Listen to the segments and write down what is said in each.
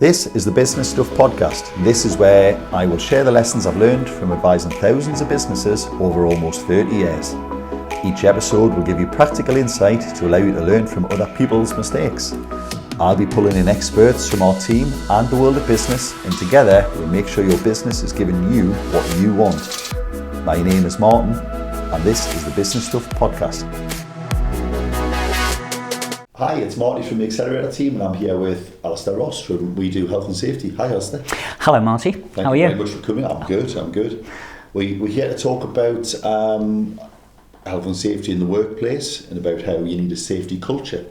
This is the Business Stuff Podcast. This is where I will share the lessons I've learned from advising thousands of businesses over almost 30 years. Each episode will give you practical insight to allow you to learn from other people's mistakes. I'll be pulling in experts from our team and the world of business, and together we'll make sure your business is giving you what you want. My name is Martin, and this is the Business Stuff Podcast. Hi, it's Marty from the Accelerator team, and I'm here with Alasdair Ross from We Do Health and Safety. Hi, Alasdair. Hello, Marty. How are you? Thank you very much for coming. I'm good. We're here to talk about health and safety in the workplace and about how you need a safety culture.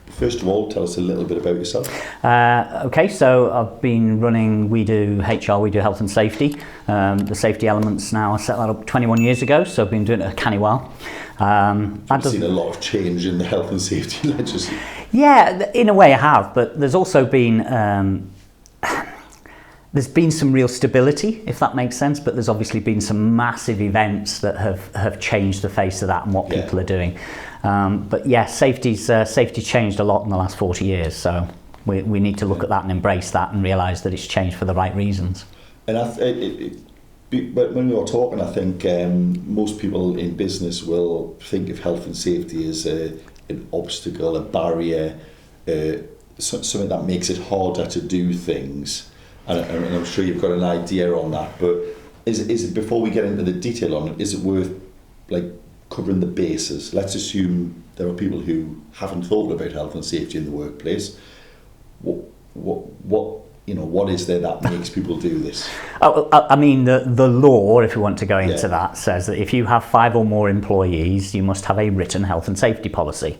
First of all, tell us a little bit about yourself. Okay, so I've been running We Do HR, We Do Health and Safety. The safety elements now, I set that up 21 years ago, so I've been doing it a canny while. I've seen a lot of change in the health and safety legislation. Yeah, in a way I have, but there's also been some real stability, if that makes sense, but there's obviously been some massive events that have changed the face of that and what people are doing. But yeah, safety changed a lot in the last 40 years, so we need to look at that and embrace that and realise that it's changed for the right reasons. And but when we were talking, I think most people in business will think of health and safety as an obstacle, a barrier, something that makes it harder to do things. And I'm sure you've got an idea on that. But is it before we get into the detail on it, is it worth covering the bases? Let's assume there are people who haven't thought about health and safety in the workplace. What is there that makes people do this? I mean, the law, if we want to go into that, says that if you have 5 or more employees, you must have a written health and safety policy.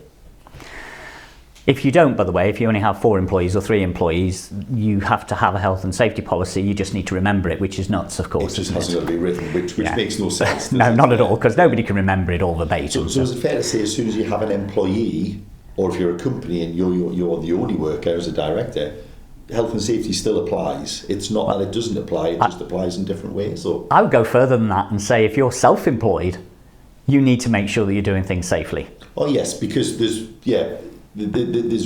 If you don't, by the way, if you only have 4 employees or 3 employees, you have to have a health and safety policy. You just need to remember it, which is nuts, of course. It just hasn't got to be written, which makes no sense. No, not at all, because nobody can remember it all verbatim. So is it fair to say as soon as you have an employee, or if you're a company and you're the only worker as a director, health and safety still applies? It's not that it doesn't apply, it just applies in different ways. So I would go further than that and say if you're self-employed, you need to make sure that you're doing things safely. Oh yes, because there's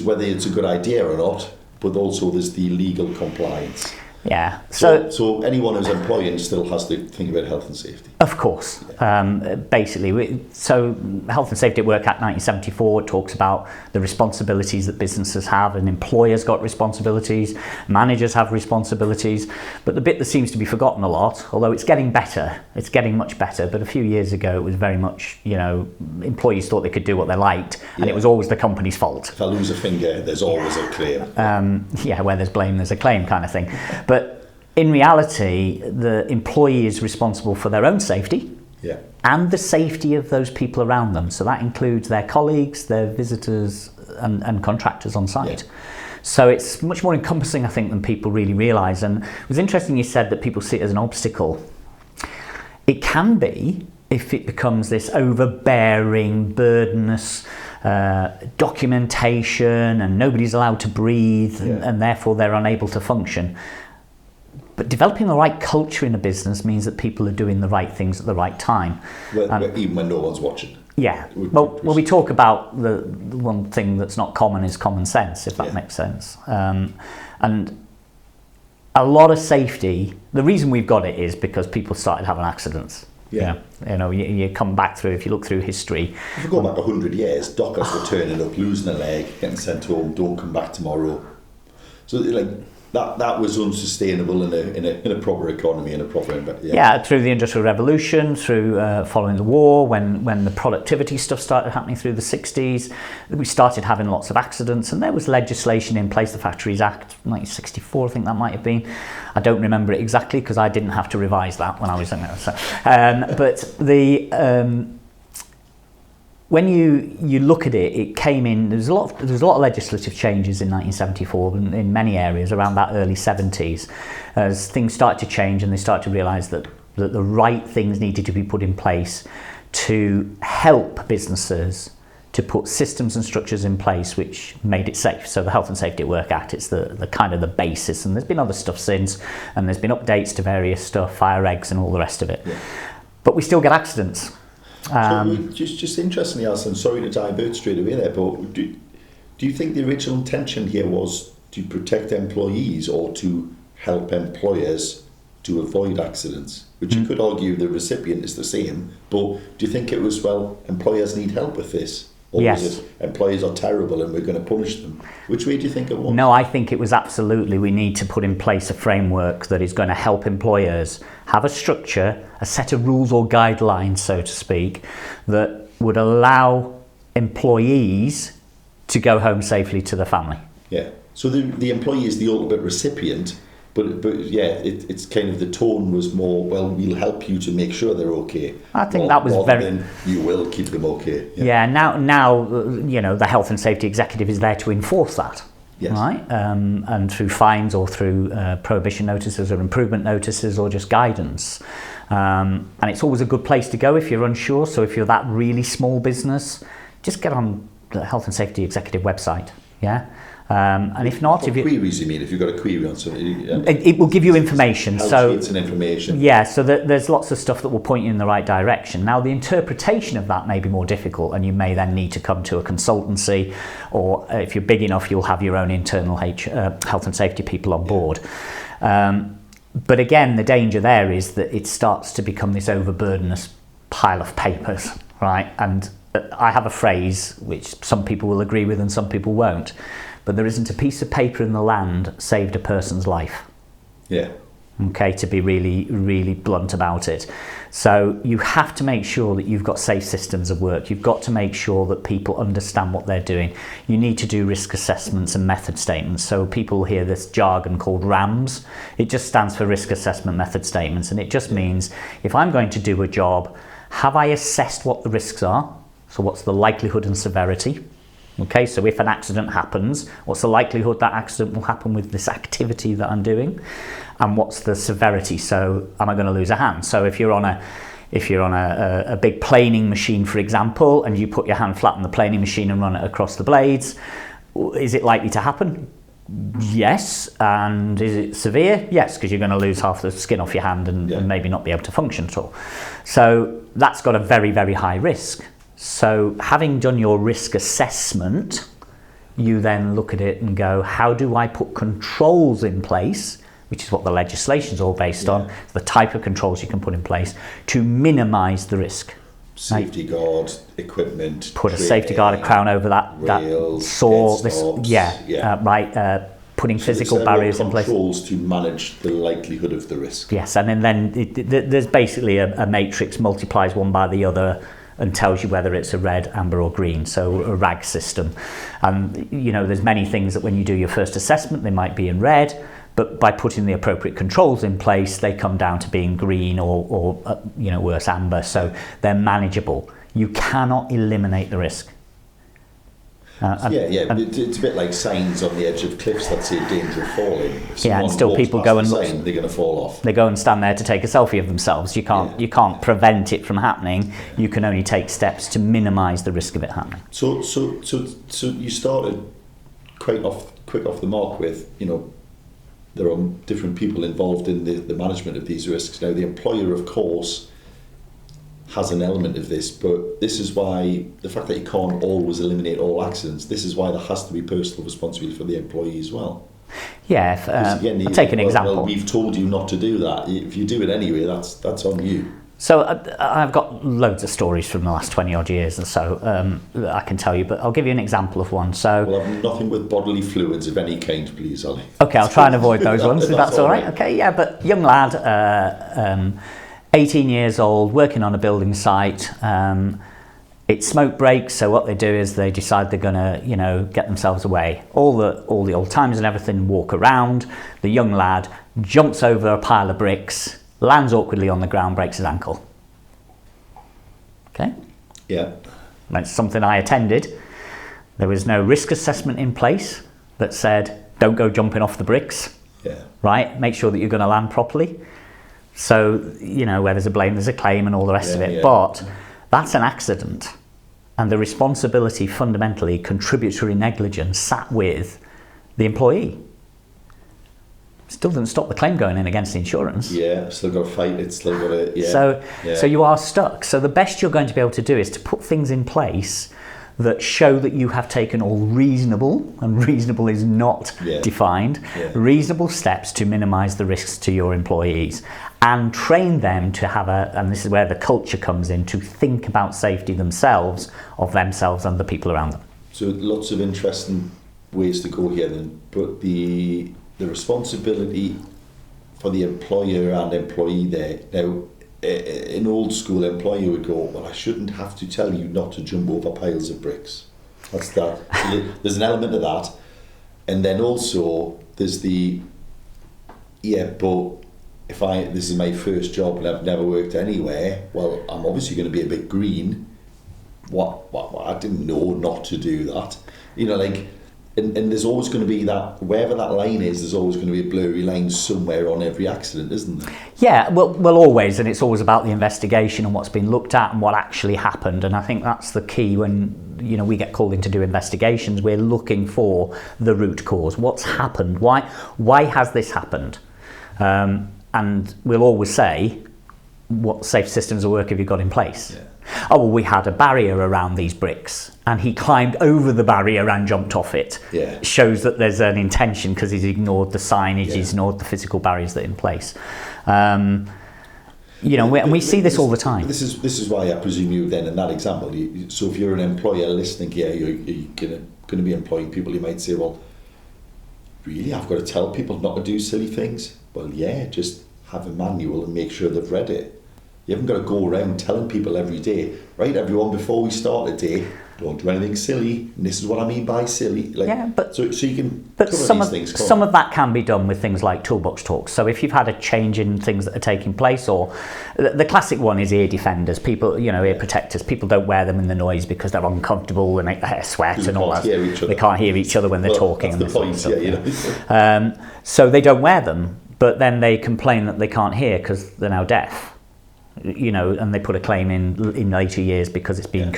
whether it's a good idea or not, but also there's the legal compliance. Yeah. So anyone who's employing still has to think about health and safety. Of course. Basically, so Health and Safety at Work Act 1974 talks about the responsibilities that businesses have, and employers got responsibilities, managers have responsibilities. But the bit that seems to be forgotten a lot, although it's getting better, it's getting much better, but a few years ago it was very much, employees thought they could do what they liked, and it was always the company's fault. If I lose a finger, there's always a claim. Where there's blame, there's a claim kind of thing. But in reality, the employee is responsible for their own safety and the safety of those people around them. So that includes their colleagues, their visitors and contractors on site. Yeah. So it's much more encompassing, I think, than people really realise. And it was interesting you said that people see it as an obstacle. It can be if it becomes this overbearing, burdenous documentation and nobody's allowed to breathe and therefore they're unable to function. But developing the right culture in a business means that people are doing the right things at the right time. Even when no one's watching. Yeah. Well, we talk about the one thing that's not common is common sense, if that makes sense. And a lot of safety, the reason we've got it is because people started having accidents. Yeah. You come back through, if you look through history. If you go back 100 years, dockers were turning up, losing a leg, getting sent home, don't come back tomorrow. So that was unsustainable in a proper economy, in a proper through the Industrial Revolution, through following the war, when the productivity stuff started happening through the 60s, we started having lots of accidents, and there was legislation in place, the Factories Act 1964, I think that might have been. I don't remember it exactly because I didn't have to revise that when I was in there. So, but the when you look at it, it came in. There's a lot of legislative changes in 1974 in many areas around that early 70s, as things started to change and they started to realise that the right things needed to be put in place to help businesses to put systems and structures in place which made it safe. So the Health and Safety at Work Act, it's the kind of the basis, and there's been other stuff since, and there's been updates to various stuff, fire regs and all the rest of it. Yeah. But we still get accidents. So just interestingly, Alison, sorry to divert straight away there, but do you think the original intention here was to protect employees or to help employers to avoid accidents? Which you could argue the recipient is the same, but do you think it was, well, employers need help with this? Or Yes. was it employers are terrible and we're going to punish them? Which way do you think it was? No, I think it was absolutely, we need to put in place a framework that is going to help employers have a structure, a set of rules or guidelines, so to speak, that would allow employees to go home safely to the family. Yeah. So the employee is the ultimate recipient, but yeah, it's kind of the tone was more, well, we'll help you to make sure they're okay. I think that was rather very... than you will keep them okay. Yeah, now the health and safety executive is there to enforce that. Yes. Right? And through fines or through prohibition notices or improvement notices or just guidance. And it's always a good place to go if you're unsure. So if you're that really small business, just get on the health and safety executive website. Yeah. And if not, if you queries, you mean, if you've got a query on something, it will give you information. So sheets and information. Yeah, so there's lots of stuff that will point you in the right direction. Now, the interpretation of that may be more difficult, and you may then need to come to a consultancy, or if you're big enough, you'll have your own internal health and safety people on board. But again, the danger there is that it starts to become this overburdenous pile of papers, right? And I have a phrase which some people will agree with and some people won't. But there isn't a piece of paper in the land saved a person's life. Yeah. Okay, to be really, really blunt about it. So you have to make sure that you've got safe systems of work. You've got to make sure that people understand what they're doing. You need to do risk assessments and method statements. So people hear this jargon called RAMS. It just stands for risk assessment method statements. And it just means if I'm going to do a job, have I assessed what the risks are? So what's the likelihood and severity? Okay, so if an accident happens, what's the likelihood that accident will happen with this activity that I'm doing? And what's the severity? So am I going to lose a hand? So if you're on a big planing machine, for example, and you put your hand flat on the planing machine and run it across the blades, is it likely to happen? Yes. And is it severe? Yes, because you're going to lose half the skin off your hand and maybe not be able to function at all. So that's got a very, very high risk. So having done your risk assessment, you then look at it and go, how do I put controls in place, which is what the legislation is all based on, the type of controls you can put in place to minimise the risk. Safety guard, equipment, put a safety guard, a crown over that saw, putting physical barriers in place. Controls to manage the likelihood of the risk. Yes, and then there's basically a matrix multiplies one by the other and tells you whether it's a red, amber or green, so a RAG system. And there's many things that when you do your first assessment, they might be in red, but by putting the appropriate controls in place, they come down to being green or worse, amber, so they're manageable. You cannot eliminate the risk. It's a bit like signs on the edge of cliffs that say danger of falling. And still people go and look. They're going to fall off. They go and stand there to take a selfie of themselves. You can't prevent it from happening. You can only take steps to minimise the risk of it happening. So you started quick off the mark with there are different people involved in the management of these risks. Now the employer, of course, has an element of this, but this is why the fact that you can't always eliminate all accidents, this is why there has to be personal responsibility for the employee as well. Yeah, I'll take an example. Well, we've told you not to do that. If you do it anyway, that's on you. So I've got loads of stories from the last 20 odd years or so that I can tell you, but I'll give you an example of one. So we'll have nothing with bodily fluids of any kind, please, Ollie. Okay, I'll try and avoid those ones, if that's all right. Okay, yeah, but young lad, 18 years old, working on a building site. It's smoke breaks, so what they do is they decide they're going to, get themselves away. All the old timers and everything walk around. The young lad jumps over a pile of bricks, lands awkwardly on the ground, breaks his ankle. Okay? Yeah. That's something I attended. There was no risk assessment in place that said, don't go jumping off the bricks. Yeah. Right? Make sure that you're going to land properly. So, where there's a blame, there's a claim and all the rest of it. Yeah. But that's an accident. And the responsibility, fundamentally, contributory negligence sat with the employee. Still doesn't stop the claim going in against the insurance. Yeah, still got to fight it, still got to... So you are stuck. So the best you're going to be able to do is to put things in place that show that you have taken all reasonable, and reasonable is not defined, reasonable steps to minimise the risks to your employees, and train them to have and this is where the culture comes in, to think about safety themselves, of themselves and the people around them. So lots of interesting ways to go here then, but the responsibility for the employer and employee there. Now, an old school employer would go, well, I shouldn't have to tell you not to jump over piles of bricks. That's that. So there's an element of that. And then also there's but if this is my first job and I've never worked anywhere, well, I'm obviously going to be a bit green. What I didn't know not to do that. And there's always going to be that, wherever that line is, there's always going to be a blurry line somewhere on every accident, isn't there? Yeah, well, always, and it's always about the investigation and what's been looked at and what actually happened. And I think that's the key when we get called in to do investigations. We're looking for the root cause. What's happened? Why has this happened? And we'll always say, what safe systems of work have you got in place? Yeah. Oh, well, we had a barrier around these bricks and he climbed over the barrier and jumped off it. Yeah. Shows that there's an intention because he's ignored the signage, he's ignored the physical barriers that are in place. And we see this all the time. This is why I presume you then in that example. So if you're an employer listening here, you're going to be employing people, you might say, well, really, I've got to tell people not to do silly things? Well, yeah, just have a manual and make sure they've read it. You haven't got to go around telling people every day, right, everyone, before we start the day, don't do anything silly, and this is what I mean by silly. So you can but some of that can be done with things like toolbox talks. So if you've had a change in things that are taking place, or the classic one is ear defenders, people, ear protectors, people don't wear them in the noise because they're uncomfortable, they make the hair sweat and all that. They can't hear each other when they're talking. That's the point, so they don't wear them, but then they complain that they can't hear because they're now deaf. And they put a claim in later years because it's been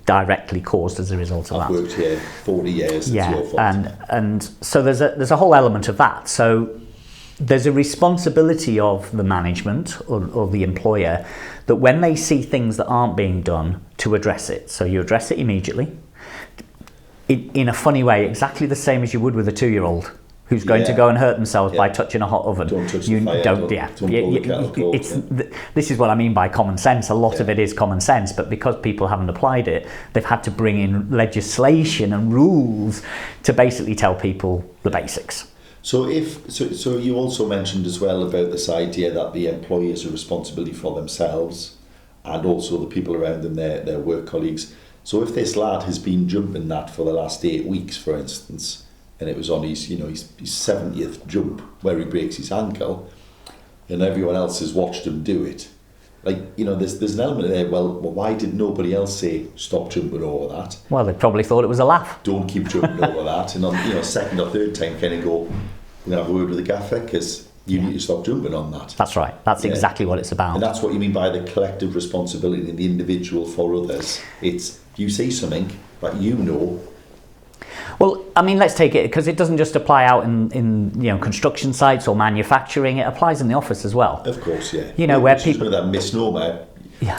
directly caused as a result of that. I've worked here 40 years. Yeah, and so there's a whole element of that. So there's a responsibility of the management or the employer that when they see things that aren't being done, to address it. So you address it immediately, in a funny way, exactly the same as you would with a 2-year-old. Who's going to go and hurt themselves by touching a hot oven? Don't touch the fire. Don't blow the kettle cold. This is what I mean by common sense. A lot of it is common sense, but because people haven't applied it, they've had to bring in legislation and rules to basically tell people the basics. So you also mentioned as well about this idea that the employers are responsibility for themselves and also the people around them, their work colleagues. So if this lad has been jumping that for the last 8 weeks, for instance, and it was on his 70th jump where he breaks his ankle, and everyone else has watched him do it. There's an element there. Well, why did nobody else say stop jumping over that? Well, they probably thought it was a laugh. Don't keep jumping over that. And on second or third time, kind of go, we're gonna have a word with the gaffer because you need to stop jumping on that. That's right. That's exactly what it's about. And that's what you mean by the collective responsibility and the individual for others. It's you say something that Well, I mean, let's take it, because it doesn't just apply out in construction sites or manufacturing, it applies in the office as well. Of course, yeah. Where people... that misnomer,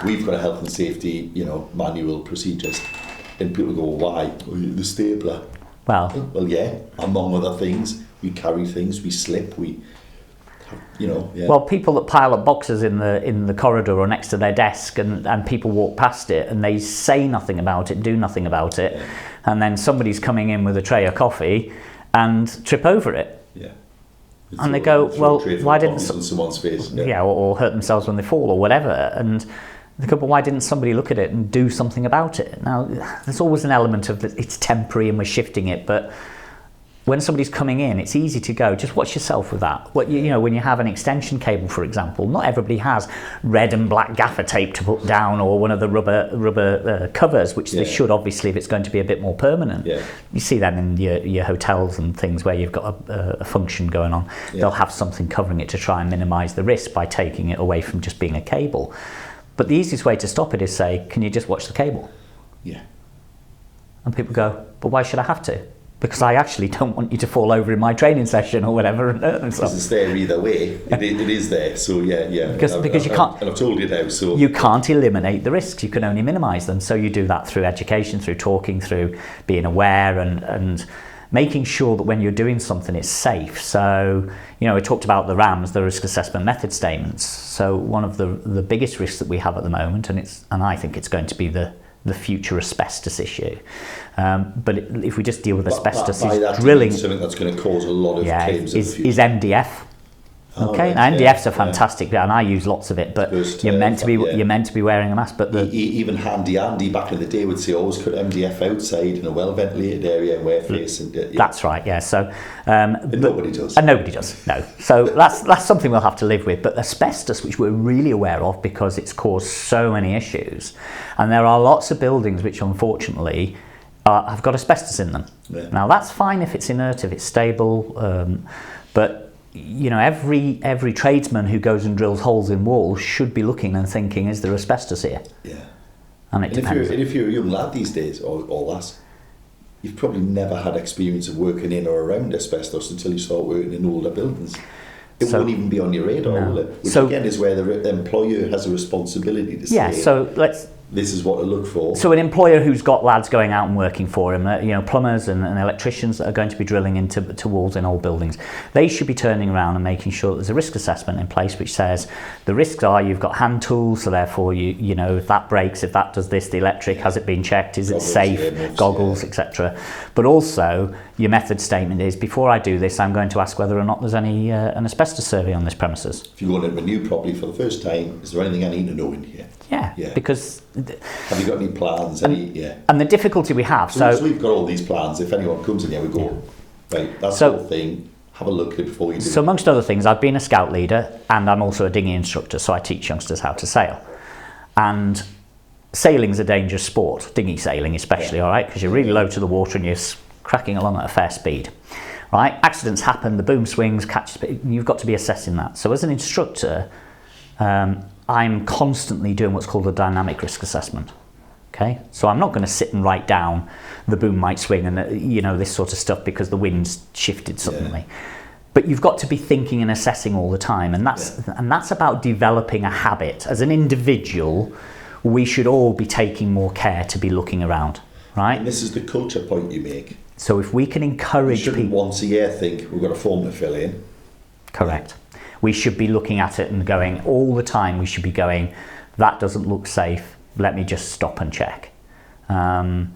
we've got a health and safety, manual procedures, and people go, why? Oh, the stapler. Well, yeah, among other things, we carry things, we slip, Well, people that pile up boxes in the corridor or next to their desk, and people walk past it and they say nothing about it, do nothing about it, and then somebody's coming in with a tray of coffee and trip over it. Yeah. And they go, well, why didn't someone's face? Or hurt themselves when they fall or whatever, and they go, but why didn't somebody look at it and do something about it? Now, there's always an element of that it's temporary and we're shifting it, but when somebody's coming in, it's easy to go, just watch yourself with that. When you have an extension cable, for example, not everybody has red and black gaffer tape to put down, or one of the rubber covers, which they should, obviously, if it's going to be a bit more permanent. Yeah. You see them in your hotels and things where you've got a function going on. Yeah. They'll have something covering it to try and minimise the risk by taking it away from just being a cable. But the easiest way to stop it is, say, can you just watch the cable? Yeah. And people go, but why should I have to? because I actually don't want you to fall over in my training session or whatever. Because it's there either way. It is there. So yeah. Because you can't. And I've told you now. So you can't eliminate the risks. You can only minimise them. So you do that through education, through talking, through being aware, and making sure that when you're doing something, it's safe. So we talked about the RAMs, the risk assessment method statements. So one of the biggest risks that we have at the moment, and I think it's going to be the future asbestos issue. But if we just deal with asbestos, is drilling. Something that's going to cause a lot of claims in the future. Is MDF. Okay, now MDFs are fantastic, and I use lots of it. But you're meant to be wearing a mask. But even Handy Andy back in the day would say always cut MDF outside in a well ventilated area and wear face. And that's right. Yeah. So nobody does. And nobody does. No. So that's something we'll have to live with. But asbestos, which we're really aware of because it's caused so many issues, and there are lots of buildings which unfortunately have got asbestos in them. Yeah. Now that's fine if it's inert, if it's stable, but every tradesman who goes and drills holes in walls should be looking and thinking, is there asbestos here? Yeah. And it depends. If you're a young lad these days, or lass, you've probably never had experience of working in or around asbestos until you start working in older buildings. It won't even be on your radar, will it? Which again is where the employer has a responsibility to say. Yeah. So this is what to look for. So an employer who's got lads going out and working for him, plumbers and electricians that are going to be drilling into walls in old buildings, they should be turning around and making sure that there's a risk assessment in place which says the risks are you've got hand tools, so therefore if that breaks, if that does this, the electric, has it been checked, is it safe, goggles, etc. But also your method statement is, before I do this, I'm going to ask whether or not there's any an asbestos survey on this premises. If you're going into a new property for the first time, is there anything I need to know in here? Yeah. Because have you got any plans? And the difficulty we have. So we've got all these plans. If anyone comes in here, we go, right, that's the whole thing. Have a look at it before you do it. So amongst other things, I've been a scout leader and I'm also a dinghy instructor, so I teach youngsters how to sail. And sailing's a dangerous sport, dinghy sailing especially, all right, because you're really low to the water and you're cracking along at a fair speed. Right? Accidents happen, the boom swings, you've got to be assessing that. So as an instructor, I'm constantly doing what's called a dynamic risk assessment. Okay, so I'm not going to sit and write down the boom might swing and this sort of stuff because the wind's shifted suddenly. Yeah. But you've got to be thinking and assessing all the time, and that's about developing a habit. As an individual, we should all be taking more care to be looking around, right? And this is the culture point you make. So if we can encourage people, shouldn't once a year think we've got a form to fill in. Correct. We should be looking at it and going all the time. We should be going, that doesn't look safe. Let me just stop and check. And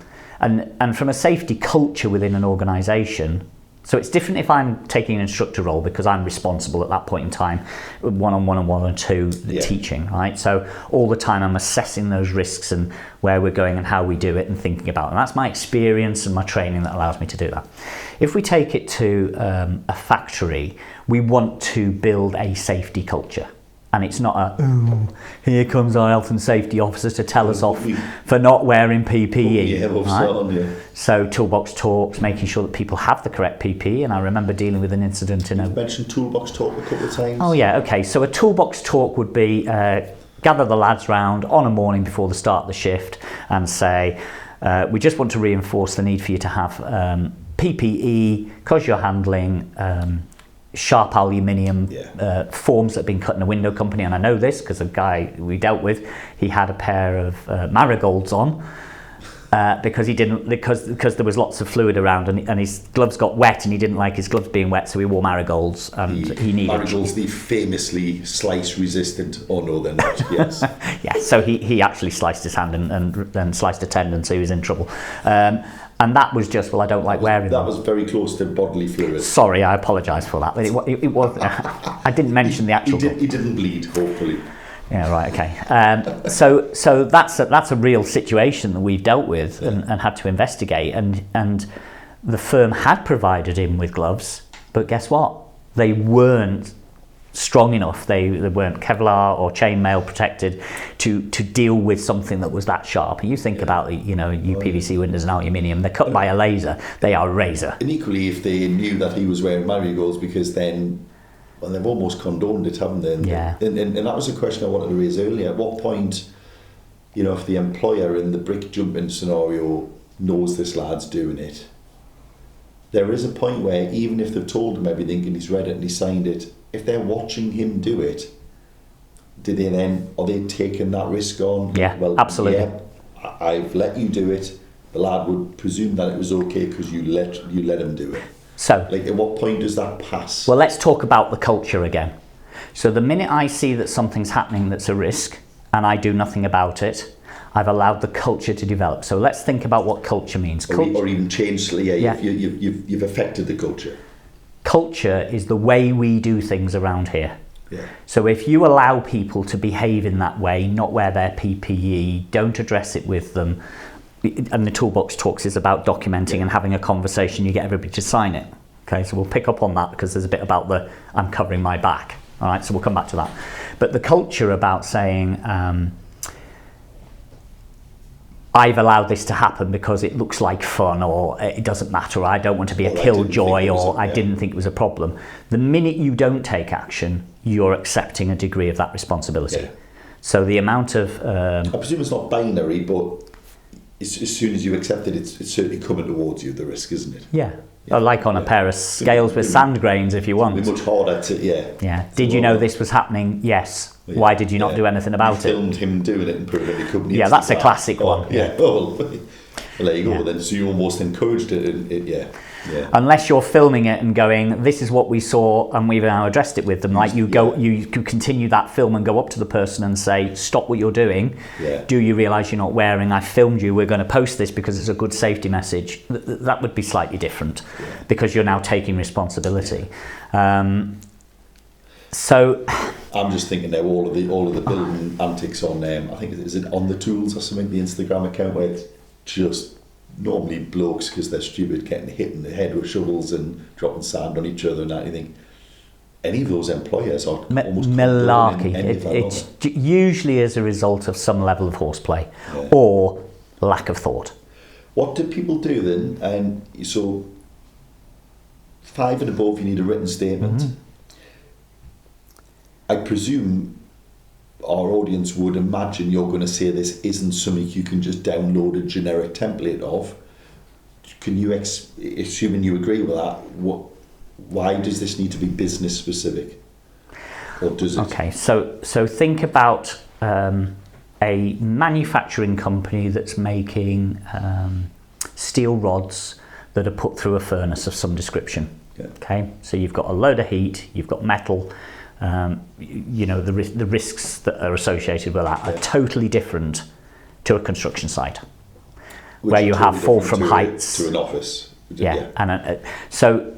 from a safety culture within an organisation, so it's different if I'm taking an instructor role because I'm responsible at that point in time, one-on-one and one-on-two teaching, right? So all the time I'm assessing those risks and where we're going and how we do it and thinking about it. And that's my experience and my training that allows me to do that. If we take it to a factory, we want to build a safety culture. And it's not here comes our health and safety officer to tell us off for not wearing PPE. Right? So toolbox talks, making sure that people have the correct PPE. And I remember dealing with an incident You've mentioned toolbox talk a couple of times. Oh yeah, okay. So a toolbox talk would be gather the lads round on a morning before the start of the shift and say, we just want to reinforce the need for you to have PPE because you're handling sharp aluminium forms that have been cut in a window company, and I know this because a guy we dealt with, he had a pair of marigolds on because there was lots of fluid around and his gloves got wet and he didn't like his gloves being wet, so he wore marigolds and he needed marigolds, the famously slice resistant. Oh no, they're not. Yes. Yeah, so he actually sliced his hand and sliced a tendon, so he was in trouble. And that was just, I don't like wearing them. That was very close to bodily fluid. Sorry, I apologise for that. But it was. I didn't mention the actual. He didn't bleed, hopefully. Yeah, right, okay. So that's a real situation that we've dealt with and had to investigate. And the firm had provided him with gloves, but guess what? They weren't strong enough. They weren't Kevlar or chainmail protected to deal with something that was that sharp. You think about UPVC windows and aluminium, they're cut by a laser, they are a razor. And equally, if they knew that he was wearing marigolds, because then, well, they've almost condoned it, haven't they? And that was a question I wanted to raise earlier. At what point, if the employer in the brick jumping scenario knows this lad's doing it, there is a point where even if they've told him everything and he's read it and he signed it, if they're watching him do it, are they taking that risk on? Yeah, well, absolutely. Yeah, I've let you do it. The lad would presume that it was okay because you let him do it. So, like, at what point does that pass? Well, let's talk about the culture again. So the minute I see that something's happening that's a risk and I do nothing about it, I've allowed the culture to develop. So let's think about what culture means. Or even change. You've affected the culture. Culture is the way we do things around here. Yeah. So if you allow people to behave in that way, not wear their PPE, don't address it with them, and the toolbox talks is about documenting and having a conversation, you get everybody to sign it. Okay, so we'll pick up on that because there's a bit about the I'm covering my back. All right, so we'll come back to that. But the culture about saying, I've allowed this to happen because it looks like fun, or it doesn't matter, or I don't want to be a killjoy, or I didn't think it was a problem. The minute you don't take action, you're accepting a degree of that responsibility. Yeah. So the amount of... I presume it's not binary, but as soon as you accept it, it's certainly coming towards you, the risk, isn't it? Yeah. Like on a pair of scales with sand grains, if you want. It'd be much harder to, Yeah. Did you know this was happening? Yes. Why did you not do anything about it? Filmed him doing it and put it in the company. Yeah, that's a classic one. Yeah. Well, there you go. Then, so you almost encouraged it. Yeah. Unless you're filming it and going, this is what we saw, and we've now addressed it with them. Like you could continue that film and go up to the person and say, stop what you're doing. Yeah. Do you realise you're not wearing? I filmed you. We're going to post this because it's a good safety message. That would be slightly different because you're now taking responsibility. So I'm just thinking now all of the building antics on I think is it On the Tools or something, the Instagram account, where it's just normally blokes because they're stupid getting hit in the head with shovels and dropping sand on each other and that. You think any of those employers are almost malarkey. It's usually as a result of some level of horseplay or lack of thought. What do people do then? And so 5 and above, you need a written statement. Mm-hmm. I presume our audience would imagine you're going to say this isn't something you can just download a generic template of. Can you, assuming you agree with that, why does this need to be business specific? Or does it? Okay, so think about a manufacturing company that's making steel rods that are put through a furnace of some description. Yeah. Okay, so you've got a load of heat, you've got metal. The risks that are associated with that are totally different to a construction site, where you have fall from heights to an office. And so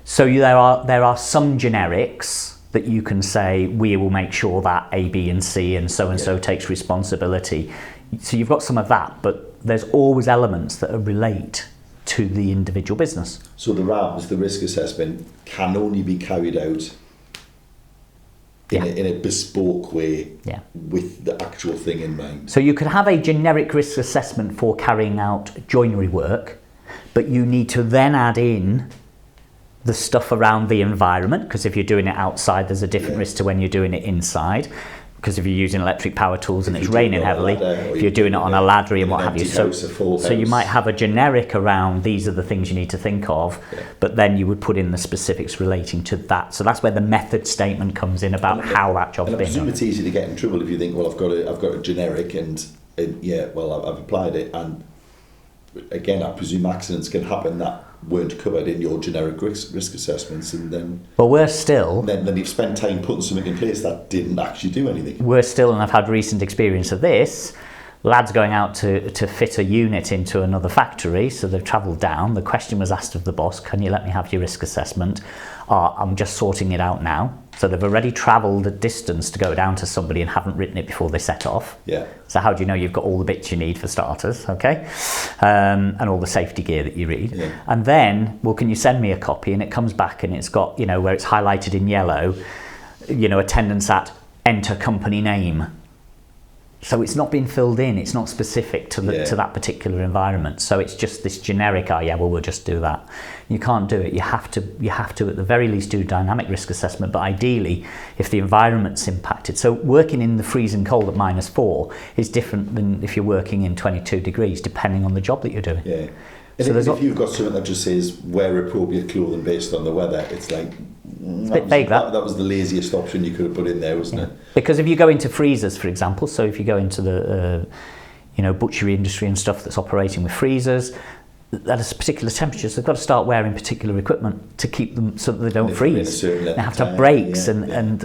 there are some generics that you can say we will make sure that A, B, and C and so takes responsibility. So you've got some of that, but there's always elements that relate to the individual business. So the RAMs, the risk assessment, can only be carried out in a bespoke way with the actual thing in mind. So you could have a generic risk assessment for carrying out joinery work, but you need to then add in the stuff around the environment, because if you're doing it outside, there's a different risk to when you're doing it inside. Because if you're using electric power tools and it's raining heavily, if you're doing it on a ladder and what have you. So you might have a generic around these are the things you need to think of, but then you would put in the specifics relating to that. So that's where the method statement comes in about how that job's being done. I presume it's easy to get in trouble if you think, well, I've got a generic and I've applied it, and again, I presume accidents can happen that weren't covered in your generic risk assessments, and then then you've spent time putting something in place that didn't actually do anything. And I've had recent experience of this, lads going out to fit a unit into another factory, so they've travelled down. The question was asked of the boss, can you let me have your risk assessment? I'm just sorting it out now. So they've already travelled a distance to go down to somebody and haven't written it before they set off. Yeah. So how do you know you've got all the bits you need for starters, okay? And all the safety gear that you need. Yeah. And then, well, can you send me a copy? And it comes back and it's got, where it's highlighted in yellow, attendance at enter company name. So it's not been filled in. It's not specific to that particular environment. So it's just this generic, we'll just do that. You can't do it. You have to at the very least do dynamic risk assessment. But ideally, if the environment's impacted, so working in the freezing cold at -4 is different than if you're working in 22 degrees, depending on the job that you're doing. Yeah. And if you've got something that just says wear appropriate clothing based on the weather, it's like it's a bit vague. That was the laziest option you could have put in there, wasn't it? Because if you go into freezers, for example, so if you go into the butchery industry and stuff that's operating with freezers at a particular temperatures, they've got to start wearing particular equipment to keep them so that they don't freeze. They have to have brakes and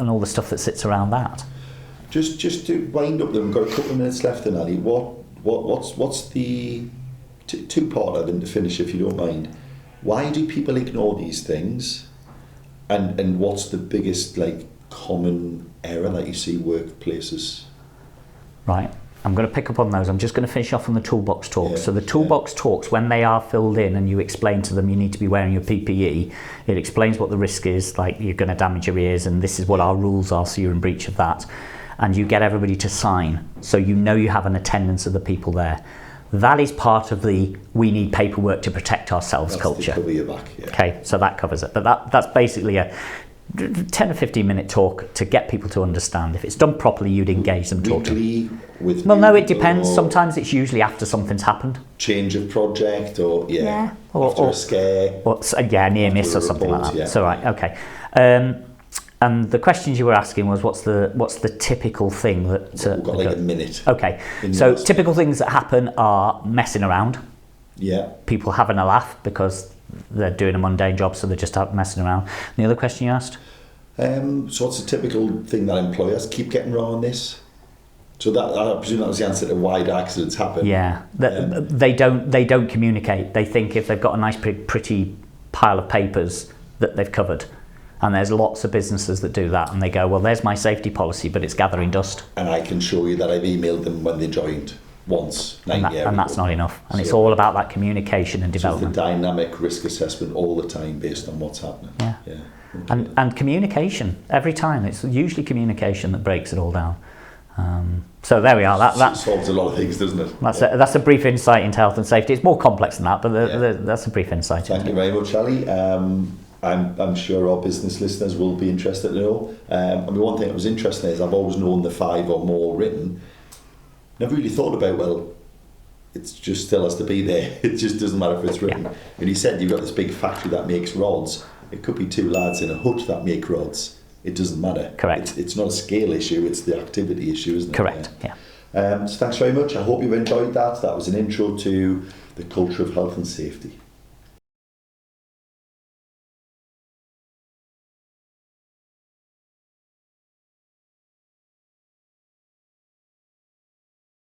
all the stuff that sits around that. Just to wind up, we've got a couple of minutes left, then, Ali. What's the two-part of them to finish, if you don't mind? Why do people ignore these things, and what's the biggest common error that you see workplaces? Right. I'm going to pick up on those. I'm just going to finish off on the toolbox talks. So the toolbox talks, when they are filled in and you explain to them you need to be wearing your PPE, it explains what the risk is, like you're going to damage your ears and this is what our rules are, so you're in breach of that. And you get everybody to sign, so you know you have an attendance of the people there. That is part of the we need paperwork to protect ourselves culture. Cover your back, yeah. Okay, so that covers it. But that's basically a 10 or 15 minute talk to get people to understand. If it's done properly, you'd engage them. Weekly with well, no, it depends. Sometimes it's usually after something's happened. Change of project or after a scare. Or near miss or something like that. Yeah. So right, okay. And the questions you were asking was what's the typical thing that... We've got a minute. Okay, so typical things that happen are messing around. Yeah. People having a laugh because they're doing a mundane job, so they're just out messing around. And the other question you asked? So what's the typical thing that employers keep getting wrong on this? So that, I presume that was the answer to why do accidents happen. Yeah, they don't communicate. They think if they've got a nice pretty pile of papers that they've covered. And there's lots of businesses that do that, and they go, well, there's my safety policy, but it's gathering dust. And I can show you that I've emailed them when they joined once, 9 years ago. And that's not enough. And it's all about that communication and development. So the dynamic risk assessment all the time based on what's happening. Yeah. Okay. And communication, every time. It's usually communication that breaks it all down. So there we are. That solves a lot of things, doesn't it? That's a brief insight into health and safety. It's more complex than that, but that's a brief insight. Thank you very much, Ali. I'm sure our business listeners will be interested to know. One thing that was interesting is I've always known the 5 or more written. Never really thought about, well, it just still has to be there. It just doesn't matter if it's written. And he said you've got this big factory that makes rods. It could be 2 lads in a hut that make rods. It doesn't matter. Correct. It's not a scale issue, it's the activity issue, isn't it? Correct, yeah. So thanks very much. I hope you've enjoyed that. That was an intro to the culture of health and safety.